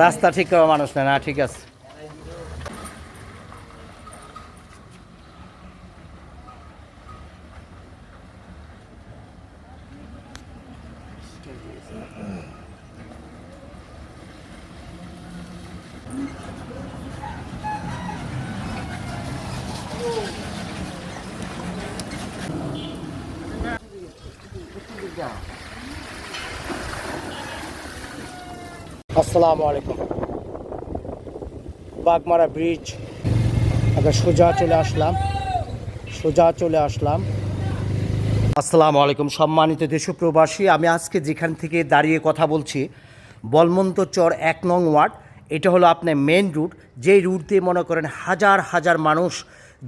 রাস্তা ঠিক করা মানুষ না। না, ঠিক আছে। আসসালামু আলাইকুম। বাগমারা ব্রিজ আগে সোজা চলে আসলাম। আসসালামু আলাইকুম সম্মানিত দেশপ্রবাসী। আমি আজকে যেখান থেকে দাঁড়িয়ে কথা বলছি, বলমন্তচর 1 নং ওয়ার্ড। এটা হলো আপনার মেন রুট, যেই রুট দিয়ে মনে করেন হাজার হাজার মানুষ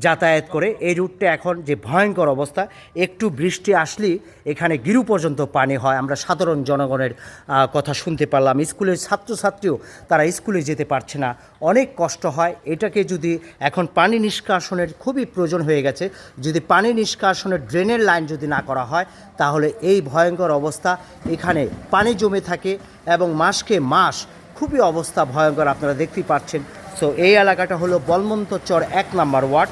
যাতায়াত করে। এই রুটটা এখন যে ভয়ঙ্কর অবস্থা, একটু বৃষ্টি আসলেই এখানে গিরু পর্যন্ত পানি হয়। আমরা সাধারণ জনগণের কথা শুনতে পারলাম। স্কুলের ছাত্রছাত্রীও তারা স্কুলে যেতে পারছে না, অনেক কষ্ট হয়। এটাকে যদি এখন পানি নিষ্কাশনের খুবই প্রয়োজন হয়ে গেছে, যদি পানি নিষ্কাশনের ড্রেনের লাইন যদি না করা হয়, তাহলে এই ভয়ঙ্কর অবস্থা, এখানে পানি জমে থাকে এবং মাসকে মাস খুবই অবস্থা ভয়ঙ্কর, আপনারা দেখতেই পাচ্ছেন। সো এই এলাকাটা হলো বলমন্তচর 1 নম্বর ওয়ার্ড,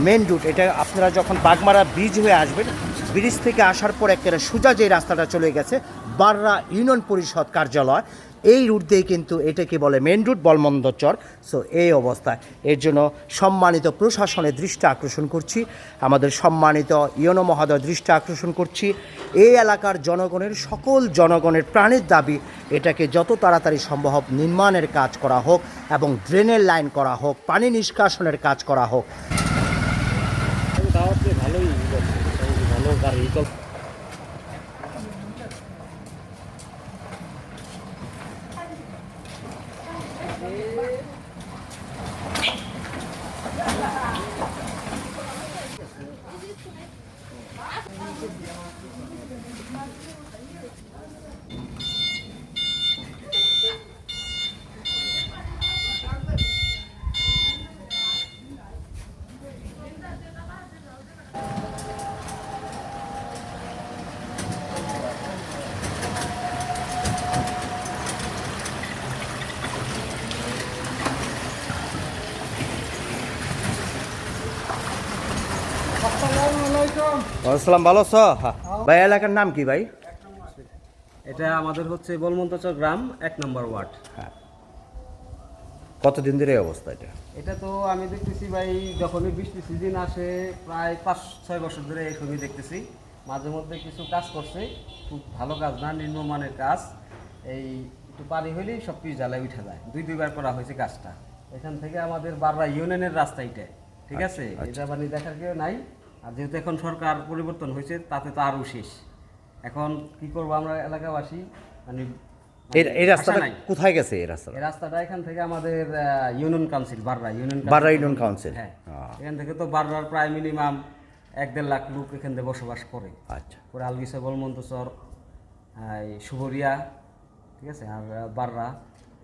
মেন রুট। এটা আপনারা যখন বাগমারা ব্রিজ হয়ে আসবেন, ব্রিজ থেকে আসার পর একেবারে সোজা যে রাস্তাটা চলে গেছে বাররা ইউনিয়ন পরিষদ কার্যালয়, এই রুট দিয়ে কিন্তু এটাকে বলে মেন রুট বলমন্তচর। সো এই অবস্থা, এর জন্য সম্মানিত প্রশাসনের দৃষ্টি আকর্ষণ করছি, আমাদের সম্মানিত ইউনো মহোদয় দৃষ্টি আকর্ষণ করছি। এই এলাকার জনগণের, সকল জনগণের প্রাণের দাবি, এটাকে যত তাড়াতাড়ি সম্ভব নির্মাণের কাজ করা হোক এবং ড্রেনের লাইন করা হোক, পানি নিষ্কাশনের কাজ করা হোক। ভালোই ভালো গাড়ি আসসালাম, ভালো আছো? ভাই এলাকার নাম কি ভাই? এটা আমাদের হচ্ছে বলমন্তচর গ্রাম 1 নম্বর ওয়ার্ড। হ্যাঁ, কতদিন ধরে এই অবস্থা? এটা তো আমি দেখতেছি ভাই, যখনই বৃষ্টি সিজন আসে প্রায় 5-6 বছর ধরে এই ছবি দেখতেছি। মাঝে মধ্যে কিছু কাজ করছে, খুব ভালো কাজ না, নিম্নমানের কাজ। এই একটু পানি হলেই সব কিছু জ্বালায় উঠে যায়। দুইবার করা হয়েছে কাজটা। এখান থেকে আমাদের বাররা ইউনিয়নের রাস্তা এটা, ঠিক আছে? এটা পানি দেখার কেউ নাই। আর যেহেতু এখন সরকার পরিবর্তন হয়েছে, তাতে তো আরও শেষ। এখন কি করবো আমরা এলাকাবাসী, মানে এই রাস্তাটা কোথায় গেছে? এই রাস্তাটা এখান থেকে আমাদের ইউনিয়ন কাউন্সিল, বাররা ইউনিয়ন কাউন্সিল। হ্যাঁ, এখান থেকে তো বাররার প্রায় মিনিমাম 1-1.5 লাখ লোক এখান থেকে বসবাস করে। আচ্ছা, পরে আলগিসা, বলমন্তচর, সুবরিয়া, ঠিক আছে, আর বাররা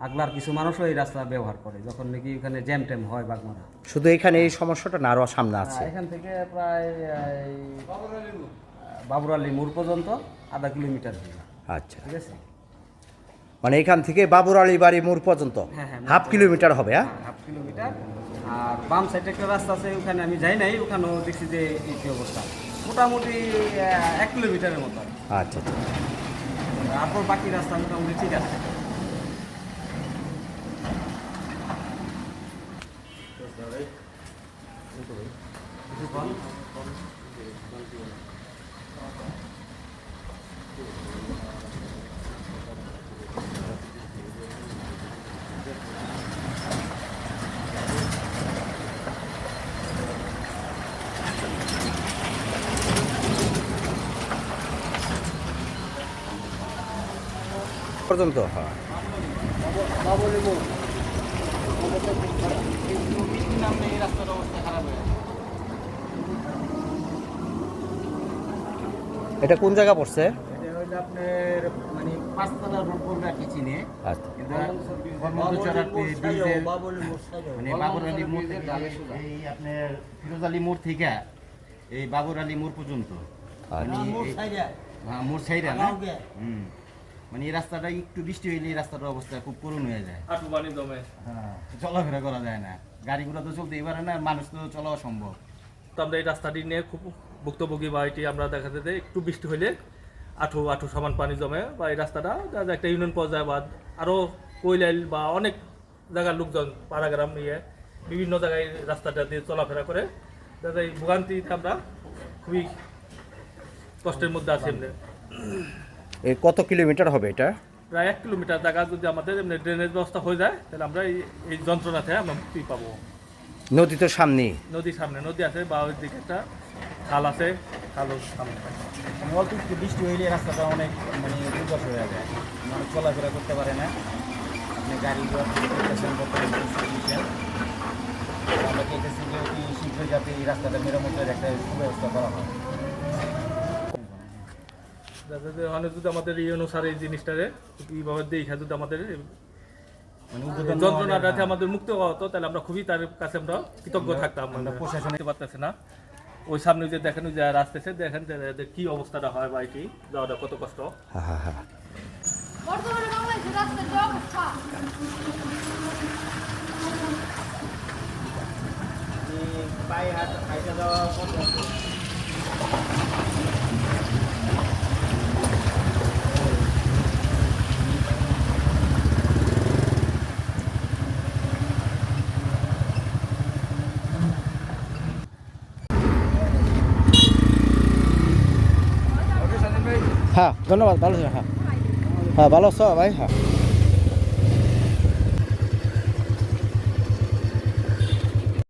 আগলার কিছু মানুষও এই রাস্তা ব্যবহার করে যখন নাকি ওখানে জ্যাম ট্যাম হয় বাগমারা। শুধু এখানে এই সমস্যাটা না, আরও সামনে আছে? এখান থেকে প্রায় বাবুর আলী মোড় পর্যন্ত আধা কিলোমিটার। আচ্ছা, ঠিক আছে, মানে এখান থেকে বাবুর আলী বাড়ি মোড় পর্যন্ত হাফ কিলোমিটার হবে। হ্যাঁ, হাফ কিলোমিটার। আর বাম সাইডে একটা রাস্তা আছে, ওখানে আমি যাই নাই, ওখানেও দেখছি যে এই অবস্থা, মোটামুটি 1 কিলোমিটারের মতো। আচ্ছা, তারপর বাকি রাস্তা মোটামুটি ঠিক আছে। পর্যন্ত। হ্যাঁ, রাস্তার অবস্থা খারাপ হয়ে এটা কোন জায়গা পড়ছে? এটা হইলো আপনার মানে পাঁচতলার উপর রাখি চিনে আচ্ছা কিন্তু বর্মন্তচর আপনি ব্রিজের মানে বাবর আলী মোড় থেকে এই আপনার ফিরোজ আলী মোড় থেকে এই বাবর আলী মোড় পর্যন্ত মানে হ্যাঁ মোড় সাইডা না হুম মানে এই রাস্তাটা একটু বৃষ্টি হইলে এই রাস্তাটার অবস্থা খুব করুণ হয়ে যায় আটু পানি জমে। হ্যাঁ চলাফেরা করা যায় না, গাড়িগুলো তো চলতেই পারে না, মানুষ তো চলা অসম্ভব। তো আমরা এই রাস্তাটি নিয়ে খুব ভুক্তভোগী বা এটি আমরা দেখা যায় যে একটু বৃষ্টি হইলে আঠু আঠু সমান পানি জমে বা এই রাস্তাটা দেখা যায় একটা ইউনিয়ন পর্যায়ে বা আরও কৈলাইল বা অনেক জায়গার লোকজন পাড়াগ্রাম নিয়ে বিভিন্ন জায়গায় এই রাস্তাটা দিয়ে চলাফেরা করে দেখা যায় এই ভোগান্তিতে আমরা খুবই কষ্টের মধ্যে আছি এমনি। এ কত কিলোমিটার হবে এটা? প্রায় 1 কিলোমিটার জায়গা যদি আমাদের এমনি ড্রেনেজ ব্যবস্থা হয়ে যায় তাহলে আমরা এই যন্ত্রণা থেকে আমরা মুক্তি পাবো। নদী তো সামনেই। নদীর সামনে নদী আছে বা ওই দিকে একটা খাল আছে, খালও সামনে। মানে অল্প একটু বৃষ্টি হইলে রাস্তাটা অনেক মানে দুর্দশ হয়ে যায়, মানুষ চলাফেরা করতে পারে না, আপনি গাড়ি আমরা চাইতেছি যে অতি শীঘ্রই যাতে এই রাস্তাটা মেরামতের একটা সুব্যবস্থা করা হয়। যাতে যে অনেক যদি আমাদের এই অনুসারে এই জিনিসটারে কীভাবে দেখা যদি আমাদের মানে যন্ত্রণাটাতে আমাদের মুক্ত হওয়া হতো তাহলে আমরা খুবই তার কাছে আমরা কৃতজ্ঞ থাকতাম। আমরা প্রশাসন দিতে পারতেছে না, ওই সামনে যে দেখেন ওই যে আসতেছে দেখেন যে এদের কি অবস্থাটা হয় বা এটি যাওয়াটা কত কষ্ট। হ্যাঁ হ্যাঁ হ্যাঁ বর্তমানে বাংলাদেশের রাস্তার যে অবস্থা পায়ে হাত হাইটা দেওয়া হ্যাঁ ধন্যবাদ, ভালো আছো? হ্যাঁ হ্যাঁ ভালো আছো ভাই? হ্যাঁ